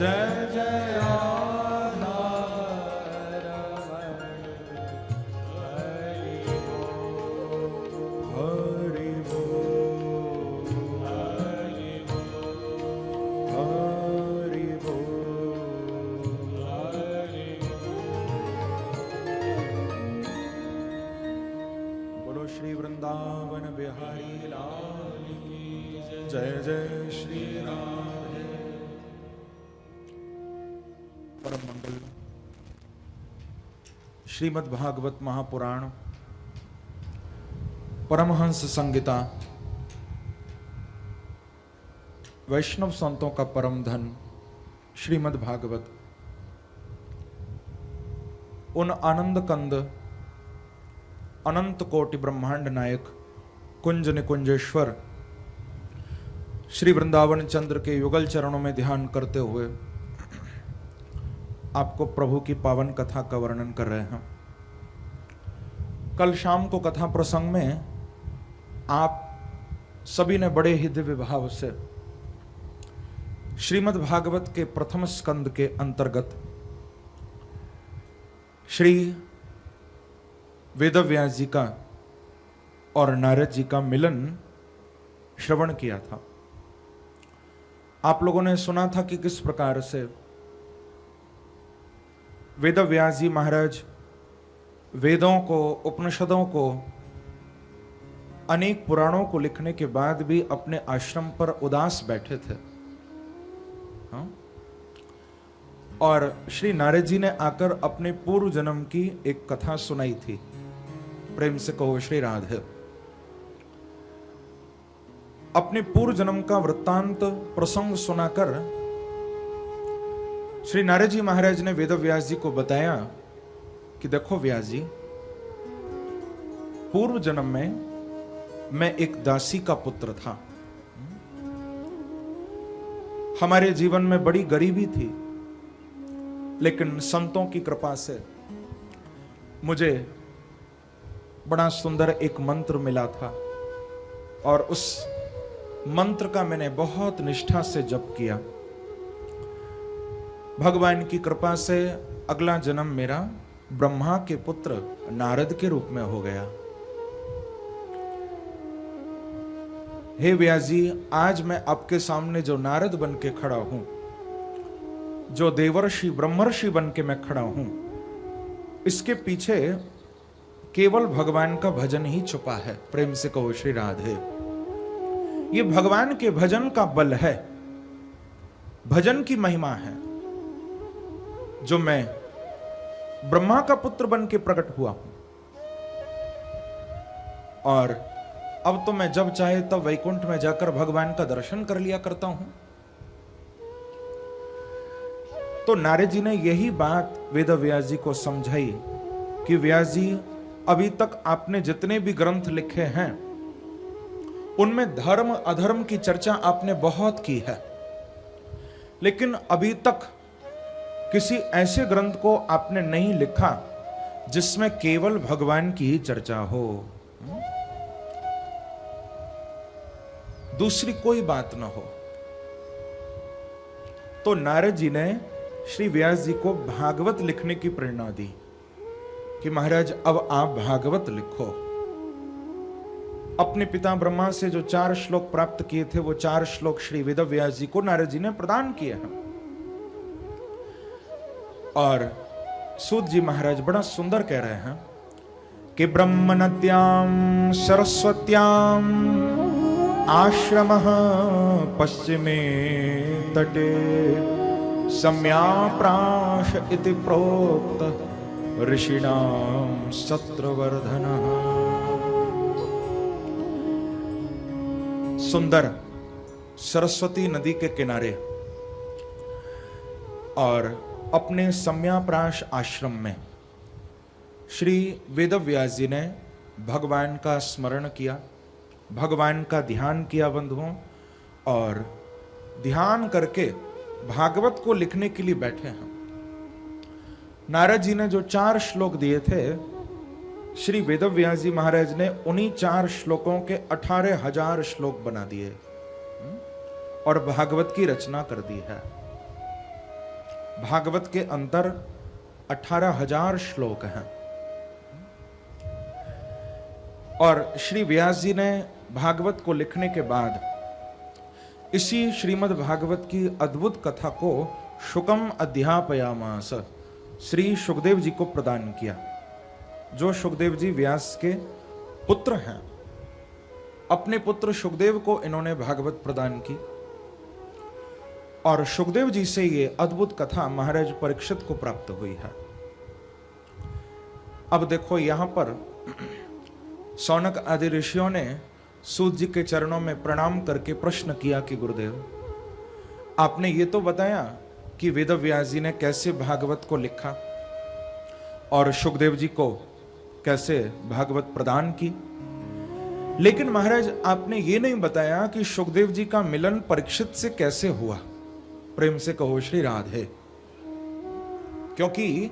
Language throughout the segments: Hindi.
जय जय हरि बोल हरि बोलो श्री वृंदावन बिहारी लाल की जय जय श्री राधे। परम मंगल श्रीमद् भागवत महापुराण परमहंस संहिता वैष्णव संतों का परम धन श्रीमद् भागवत उन आनंद कंद अनंत कोटि ब्रह्मांड नायक कुंज निकुंजेश्वर श्री वृंदावन चंद्र के युगल चरणों में ध्यान करते हुए आपको प्रभु की पावन कथा का वर्णन कर रहे हैं। कल शाम को कथा प्रसंग में आप सभी ने बड़े ही दिव्य भाव से श्रीमद् भागवत के प्रथम स्कंद के अंतर्गत श्री वेदव्यास जी का और नारद जी का मिलन श्रवण किया था। आप लोगों ने सुना था कि किस प्रकार से वेदव्यास जी महाराज वेदों को, उपनिषदों को, अनेक पुराणों को लिखने के बाद भी अपने आश्रम पर उदास बैठे थे। हाँ? और श्री नारद जी ने आकर अपने पूर्व जन्म की एक कथा सुनाई थी। प्रेम से कहो श्री राधे। अपने पूर्व जन्म का वृत्तांत प्रसंग सुनाकर श्री नारद जी महाराज ने वेदव्यास जी को बताया कि देखो व्यास जी, पूर्व जन्म में मैं एक दासी का पुत्र था। हमारे जीवन में बड़ी गरीबी थी, लेकिन संतों की कृपा से मुझे बड़ा सुंदर एक मंत्र मिला था और उस मंत्र का मैंने बहुत निष्ठा से जप किया। भगवान की कृपा से अगला जन्म मेरा ब्रह्मा के पुत्र नारद के रूप में हो गया। हे व्यास जी, आज मैं आपके सामने जो नारद बन के खड़ा हूं, जो देवर्षि ब्रह्मर्षि बन के मैं खड़ा हूं, इसके पीछे केवल भगवान का भजन ही छुपा है। प्रेम से कहो श्री राधे। ये भगवान के भजन का बल है, भजन की महिमा है, जो मैं ब्रह्मा का पुत्र बन के प्रकट हुआ हूं। और अब तो मैं जब चाहे तब वैकुंठ में जाकर भगवान का दर्शन कर लिया करता हूं। तो नारद जी ने यही बात वेदव्यास जी को समझाई कि व्यास जी, अभी तक आपने जितने भी ग्रंथ लिखे हैं उनमें धर्म अधर्म की चर्चा आपने बहुत की है, लेकिन अभी तक किसी ऐसे ग्रंथ को आपने नहीं लिखा जिसमें केवल भगवान की ही चर्चा हो, दूसरी कोई बात ना हो। तो नारद जी ने श्री व्यास जी को भागवत लिखने की प्रेरणा दी कि महाराज अब आप भागवत लिखो। अपने पिता ब्रह्मा से जो 4 श्लोक प्राप्त किए थे, वो 4 श्लोक श्री वेदव्यास जी को नारद जी ने प्रदान किए हैं। और सूत जी महाराज बड़ा सुंदर कह रहे हैं कि ब्रह्म नद्याम सरस्वत्याम आश्रमः पश्चिमे तटे सम्याप्राश इति प्रोक्त ऋषिणाम सत्रवर्धनः। सुंदर सरस्वती नदी के किनारे और अपने सम्याप्राश आश्रम में श्री वेदव्यास जी ने भगवान का स्मरण किया, भगवान का ध्यान किया बंधुओं, और ध्यान करके भागवत को लिखने के लिए बैठे हैं। नारद जी ने जो 4 श्लोक दिए थे, श्री वेदव्यास जी महाराज ने उन्हीं 4 श्लोकों के 18,000 श्लोक बना दिए और भागवत की रचना कर दी है। भागवत के अंदर 18,000 श्लोक हैं और श्री व्यास जी ने भागवत को लिखने के बाद इसी श्रीमद् भागवत की अद्भुत कथा को शुकम अध्यापयामास, श्री सुखदेव जी को प्रदान किया। जो सुखदेव जी व्यास के पुत्र हैं, अपने पुत्र सुखदेव को इन्होंने भागवत प्रदान की और सुखदेव जी से ये अद्भुत कथा महाराज परीक्षित को प्राप्त हुई है। अब देखो यहां पर शौनक आदि ऋषियों ने सूत जी के चरणों में प्रणाम करके प्रश्न किया कि गुरुदेव, आपने ये तो बताया कि वेद व्यास जी ने कैसे भागवत को लिखा और सुखदेव जी को कैसे भागवत प्रदान की, लेकिन महाराज आपने ये नहीं बताया कि सुखदेव जी का मिलन परीक्षित से कैसे हुआ। प्रेम से कहो श्री राधे। क्योंकि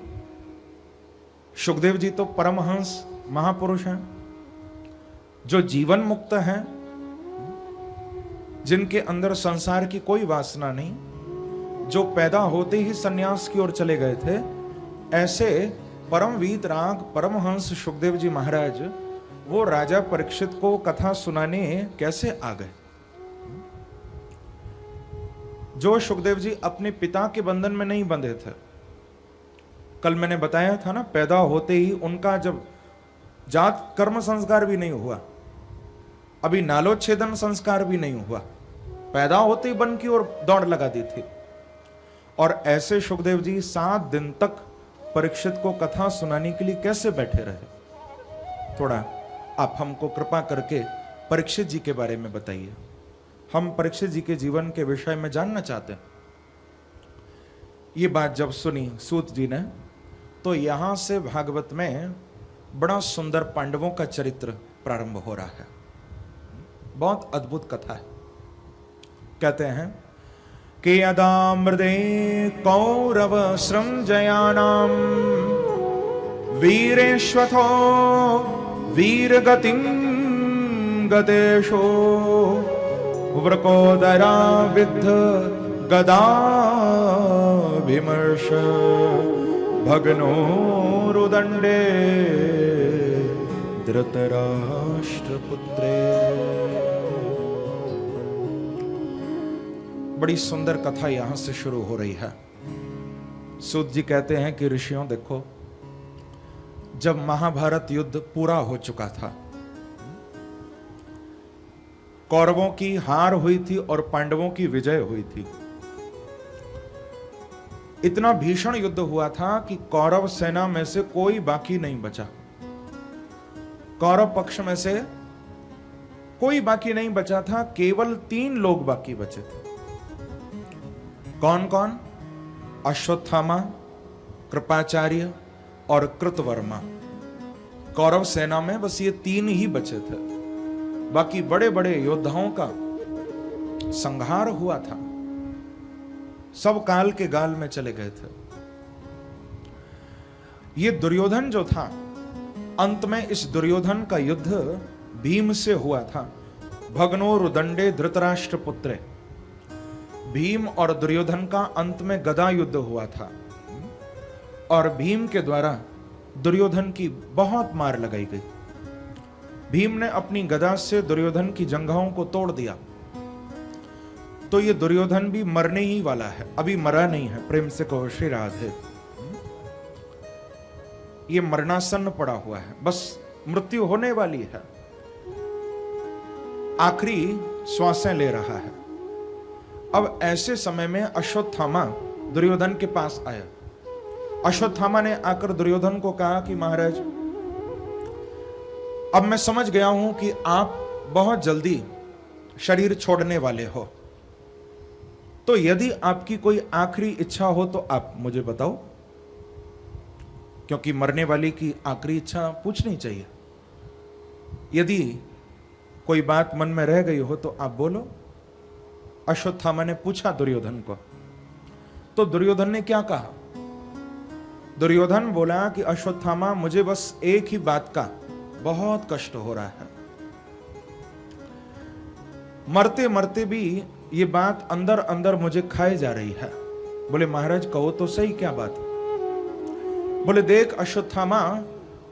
सुखदेव जी तो परमहंस महापुरुष हैं, जो जीवन मुक्त हैं, जिनके अंदर संसार की कोई वासना नहीं, जो पैदा होते ही सन्यास की ओर चले गए थे। ऐसे परम वीतराग परमहंस सुखदेव जी महाराज वो राजा परीक्षित को कथा सुनाने कैसे आ गए? जो सुखदेव जी अपने पिता के बंधन में नहीं बंधे थे। कल मैंने बताया था ना, पैदा होते ही उनका जब जात कर्म संस्कार भी नहीं हुआ, अभी नालोच्छेदन संस्कार भी नहीं हुआ, पैदा होते ही वन की ओर दौड़ लगा दी थी। और ऐसे सुखदेव जी 7 दिन तक परीक्षित को कथा सुनाने के लिए कैसे बैठे रहे? थोड़ा आप हमको कृपा करके परीक्षित जी के बारे में बताइए। हम परीक्षित जी के जीवन के विषय में जानना चाहते हैं। ये बात जब सुनी सूत जी ने, तो यहां से भागवत में बड़ा सुंदर पांडवों का चरित्र प्रारंभ हो रहा है। बहुत अद्भुत कथा है। कहते हैं कि यदा मृदे कौरव सृंजयानाम वीरेश्वथो वीरगतिं गतेशो वृकोदरा विद्ध गदा विमर्श भग्नो रुदंडे धृतराष्ट्रपुत्रे। बड़ी सुंदर कथा यहां से शुरू हो रही है। सूत जी कहते हैं कि ऋषियों देखो, जब महाभारत युद्ध पूरा हो चुका था, कौरवों की हार हुई थी और पांडवों की विजय हुई थी। इतना भीषण युद्ध हुआ था कि कौरव सेना में से कोई बाकी नहीं बचा। कौरव पक्ष में से कोई बाकी नहीं बचा था, केवल 3 लोग बाकी बचे थे। कौन कौन? अश्वत्थामा, कृपाचार्य और कृतवर्मा। कौरव सेना में बस ये 3 ही बचे थे। बाकी बड़े बड़े योद्धाओं का संहार हुआ था, सब काल के गाल में चले गए थे। ये दुर्योधन जो था, अंत में इस दुर्योधन का युद्ध भीम से हुआ था। भग्नो रुदंडे धृतराष्ट्र पुत्रे। भीम और दुर्योधन का अंत में गदा युद्ध हुआ था और भीम के द्वारा दुर्योधन की बहुत मार लगाई गई। भीम ने अपनी गदा से दुर्योधन की जंघाओं को तोड़ दिया। तो ये दुर्योधन भी मरने ही वाला है, अभी मरा नहीं है। प्रेम से कहो श्री राधे। ये मरणासन्न पड़ा हुआ है, बस मृत्यु होने वाली है, आखिरी श्वासें ले रहा है। अब ऐसे समय में अश्वत्थामा दुर्योधन के पास आया। अश्वत्थामा ने आकर दुर्योधन को कहा कि महाराज, अब मैं समझ गया हूं कि आप बहुत जल्दी शरीर छोड़ने वाले हो, तो यदि आपकी कोई आखिरी इच्छा हो तो आप मुझे बताओ, क्योंकि मरने वाले की आखिरी इच्छा पूछनी चाहिए। यदि कोई बात मन में रह गई हो तो आप बोलो। अश्वत्थामा ने पूछा दुर्योधन को, तो दुर्योधन ने क्या कहा? दुर्योधन बोला कि अश्वत्थामा, मुझे बस एक ही बात का बहुत कष्ट हो रहा है। मरते मरते भी ये बात अंदर अंदर मुझे खाए जा रही है। बोले महाराज कहो तो सही, क्या बात? बोले देख अश्वत्थामा,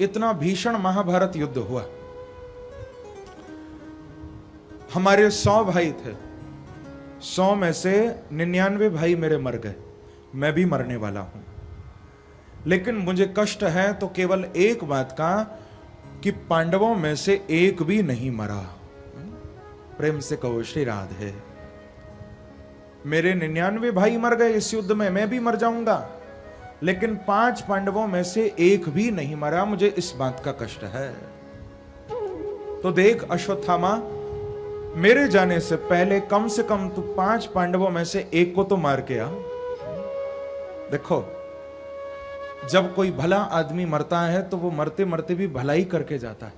इतना भीषण महाभारत युद्ध हुआ, हमारे 100 भाई थे, 100 में से 99 भाई मेरे मर गए, मैं भी मरने वाला हूं, लेकिन मुझे कष्ट है तो केवल एक बात का कि पांडवों में से एक भी नहीं मरा। प्रेम से कहो श्री राधे। मेरे 99 भाई मर गए इस युद्ध में, मैं भी मर जाऊंगा, लेकिन 5 पांडवों में से एक भी नहीं मरा, मुझे इस बात का कष्ट है। तो देख अश्वत्थामा, मेरे जाने से कम तू 5 पांडवों में से एक को तो मार के आ। देखो, जब कोई भला आदमी मरता है तो वो मरते मरते भी भलाई करके जाता है,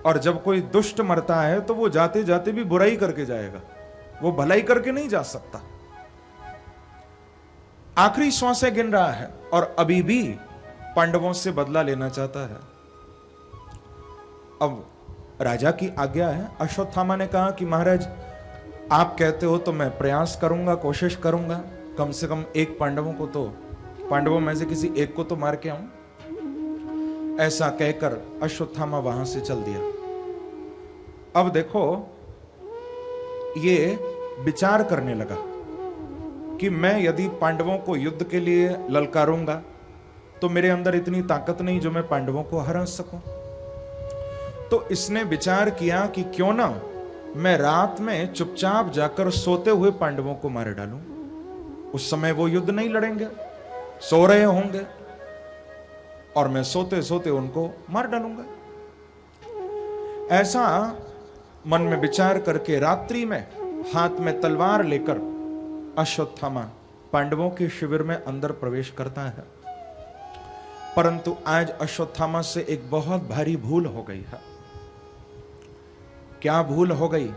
और जब कोई दुष्ट मरता है तो वो जाते जाते भी बुराई करके जाएगा, वो भलाई करके नहीं जा सकता। आखिरी श्वासें गिन रहा है और अभी भी पांडवों से बदला लेना चाहता है। अब राजा की आज्ञा है। अश्वत्थामा ने कहा कि महाराज आप कहते हो तो मैं प्रयास करूंगा, कोशिश करूंगा, कम से कम एक पांडवों में से किसी एक को तो मार के आऊं। ऐसा कहकर अश्वत्थामा वहां से चल दिया। अब देखो, ये विचार करने लगा कि मैं यदि पांडवों को युद्ध के लिए ललकारूंगा तो मेरे अंदर इतनी ताकत नहीं जो मैं पांडवों को हरा सकूं। तो इसने विचार किया कि क्यों ना मैं रात में चुपचाप जाकर सोते हुए पांडवों को मार डालूं। उस समय वो युद्ध नहीं लड़ेंगे, सो रहे होंगे, और मैं सोते सोते उनको मार डालूंगा। ऐसा मन में विचार करके रात्रि में हाथ में तलवार लेकर अश्वत्थामा पांडवों के शिविर में अंदर प्रवेश करता है। परंतु आज अश्वत्थामा से एक बहुत भारी भूल हो गई है। क्या भूल हो गई?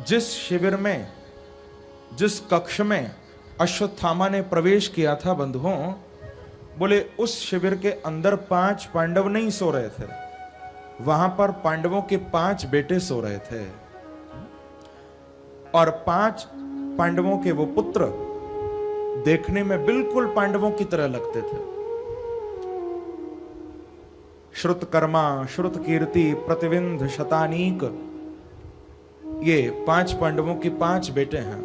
जिस शिविर में, जिस कक्ष में अश्वत्थामा ने प्रवेश किया था बंधुओं, बोले उस शिविर के अंदर 5 पांडव नहीं सो रहे थे, वहां पर पांडवों के 5 बेटे सो रहे थे, और 5 पांडवों के वो पुत्र देखने में बिल्कुल पांडवों की तरह लगते थे। श्रुतकर्मा, श्रुतकीर्ति, प्रतिविंध, शतानीक, ये 5 पांडवों के 5 बेटे हैं,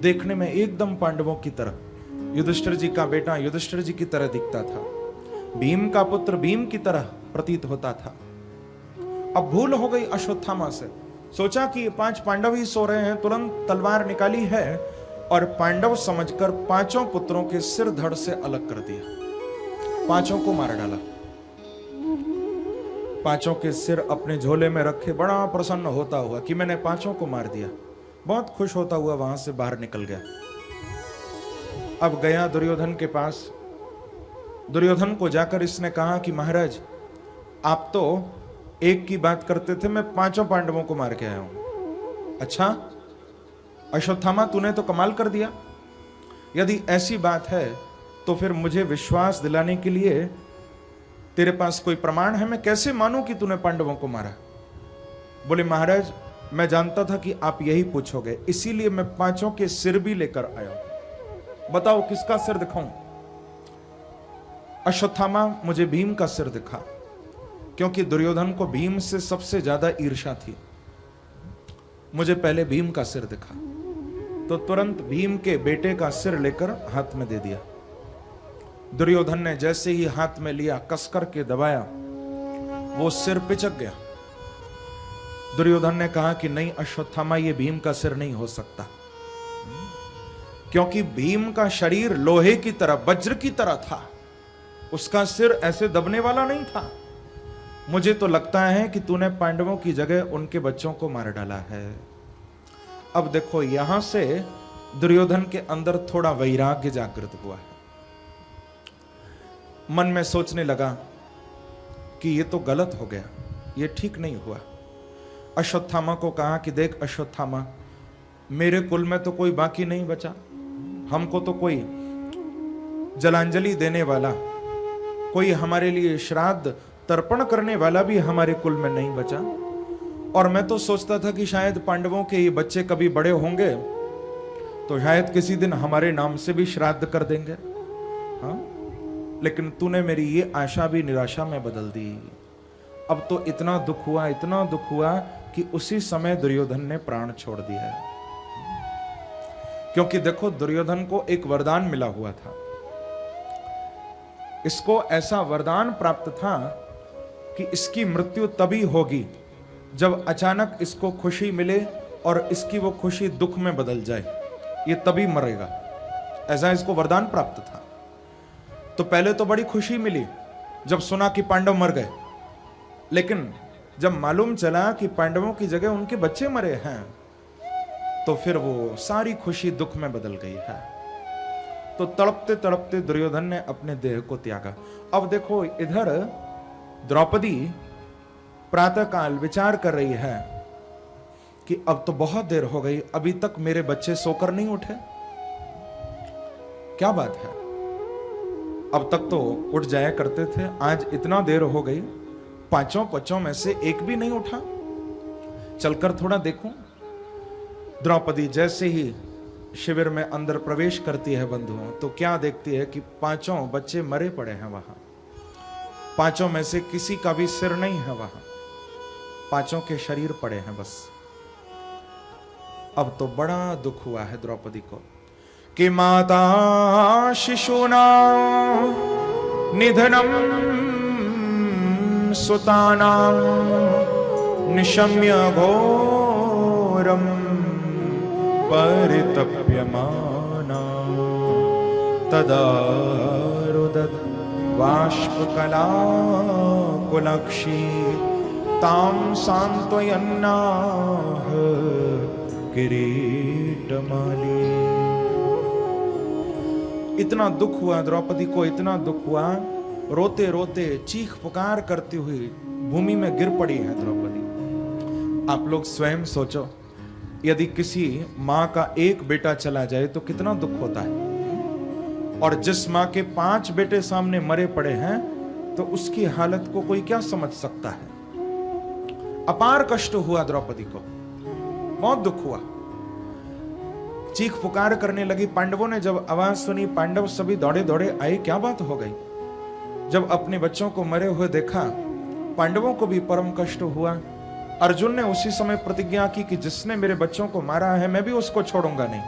देखने में एकदम पांडवों की तरह। युधिष्ठिर जी का बेटा युधिष्ठिर जी की तरह दिखता था, भीम का पुत्र भीम की तरह प्रतीत होता था। अब भूल हो गई अश्वत्थामा से, सोचा कि ये 5 पांडव ही सो रहे हैं, तुरंत तलवार निकाली है और पांडव समझकर 5 पुत्रों के सिर धड़ से अलग कर दिया, 5 को मार डाला। 5 के सिर अपने झोले में रखे बड़ा प्रसन्न होता हुआ कि मैंने 5 को मार दिया, बहुत खुश होता हुआ वहां से बाहर निकल गया। अब गया दुर्योधन के पास। दुर्योधन को जाकर इसने कहा कि महाराज आप तो एक की बात करते थे, मैं 5 पांडवों को मार के आया हूं। अच्छा अश्वत्थामा, तूने तो कमाल कर दिया। यदि ऐसी बात है तो फिर मुझे विश्वास दिलाने के लिए तेरे पास कोई प्रमाण है? मैं कैसे मानूं कि तूने पांडवों को मारा? बोले महाराज मैं जानता था कि आप यही पूछोगे, इसीलिए मैं 5 के सिर भी लेकर आया हूं। बताओ किसका सिर दिखाऊं? अश्वत्थामा, मुझे भीम का सिर दिखा, क्योंकि दुर्योधन को भीम से सबसे ज्यादा ईर्ष्या थी। मुझे पहले भीम का सिर दिखा, तो तुरंत भीम के बेटे का सिर लेकर हाथ में दे दिया। दुर्योधन ने जैसे ही हाथ में लिया, कसकर के दबाया, वो सिर पिचक गया। दुर्योधन ने कहा कि नहीं अश्वत्थामा, ये भीम का सिर नहीं हो सकता, क्योंकि भीम का शरीर लोहे की तरह, वज्र की तरह था, उसका सिर ऐसे दबने वाला नहीं था। मुझे तो लगता है कि तूने पांडवों की जगह उनके बच्चों को मार डाला है। अब देखो, यहां से दुर्योधन के अंदर थोड़ा वैराग्य जागृत हुआ है। मन में सोचने लगा कि ये तो गलत हो गया, ये ठीक नहीं हुआ। अश्वत्थामा को कहा कि देख अश्वत्थामा, मेरे कुल में तो कोई बाकी नहीं बचा, हमको तो कोई जलांजलि देने वाला, कोई हमारे लिए श्राद्ध तर्पण करने वाला भी हमारे कुल में नहीं बचा। और मैं तो सोचता था कि शायद पांडवों के ये बच्चे कभी बड़े होंगे तो शायद किसी दिन हमारे नाम से भी श्राद्ध कर देंगे। हाँ, लेकिन तूने मेरी ये आशा भी निराशा में बदल दी। अब तो इतना दुख हुआ, इतना दुख हुआ कि उसी समय दुर्योधन ने प्राण छोड़ दिया। क्योंकि देखो, दुर्योधन को एक वरदान मिला हुआ था। इसको ऐसा वरदान प्राप्त था कि इसकी मृत्यु तभी होगी जब अचानक इसको खुशी मिले और इसकी वो खुशी दुख में बदल जाए, ये तभी मरेगा। ऐसा इसको वरदान प्राप्त था। तो पहले तो बड़ी खुशी मिली जब सुना कि पांडव मर गए, लेकिन जब मालूम चला कि पांडवों की जगह उनके बच्चे मरे हैं, तो फिर वो सारी खुशी दुख में बदल गई है। तो तड़पते तड़पते दुर्योधन ने अपने देह को त्यागा। अब देखो, इधर द्रौपदी प्रातःकाल विचार कर रही है कि अब तो बहुत देर हो गई, अभी तक मेरे बच्चे सोकर नहीं उठे। क्या बात है, अब तक तो उठ जाया करते थे, आज इतना देर हो गई, पांचों बच्चों में से एक भी नहीं उठा। चलकर थोड़ा देखूं। द्रौपदी जैसे ही शिविर में अंदर प्रवेश करती है बंधुओं, तो क्या देखती है कि पांचों बच्चे मरे पड़े हैं वहां। पांचों में से किसी का भी सिर नहीं है वहां, पांचों के शरीर पड़े हैं बस। अब तो बड़ा दुख हुआ है द्रौपदी को कि माता शिशुना निधनम सुताना निशम्य घोरम परितप्यमाना तदा रुदत बाष्पकला कुलक्षी ताम सांत्वयन्नाह किरीटमाली। इतना दुख हुआ द्रौपदी को, इतना दुख हुआ, रोते रोते चीख पुकार करती हुई भूमि में गिर पड़ी है द्रौपदी। आप लोग स्वयं सोचो, यदि किसी मां का एक बेटा चला जाए तो कितना दुख होता है, और जिस मां के 5 बेटे सामने मरे पड़े हैं तो उसकी हालत को कोई क्या समझ सकता है। अपार कष्ट हुआ द्रौपदी को, बहुत दुख हुआ। चीख पुकार करने लगी। पांडवों ने जब आवाज सुनी, पांडव सभी दौड़े दौड़े आए। क्या बात हो गई? जब अपने बच्चों को मरे हुए देखा, पांडवों को भी परम कष्ट हुआ। अर्जुन ने उसी समय प्रतिज्ञा की कि जिसने मेरे बच्चों को मारा है मैं भी उसको छोड़ूंगा नहीं।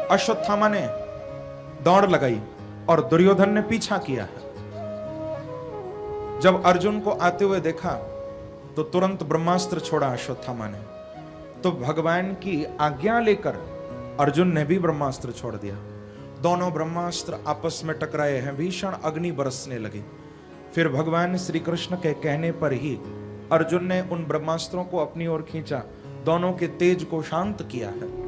अश्वत्थामा ने दौड़ लगाई और दुर्योधन ने पीछा किया है। जब अर्जुन को आते हुए देखा तो तुरंत ब्रह्मास्त्र छोड़ा अश्वत्थामा ने। तो भगवान की आज्ञा लेकर अर्जुन ने भी ब्रह्मास्त्र छोड़ दिया। दोनों ब्रह्मास्त्र आपस में टकराए हैं, भीषण अग्नि बरसने लगी। फिर भगवान श्री कृष्ण के कहने पर ही अर्जुन ने उन ब्रह्मास्त्रों को अपनी ओर खींचा, दोनों के तेज को शांत किया है।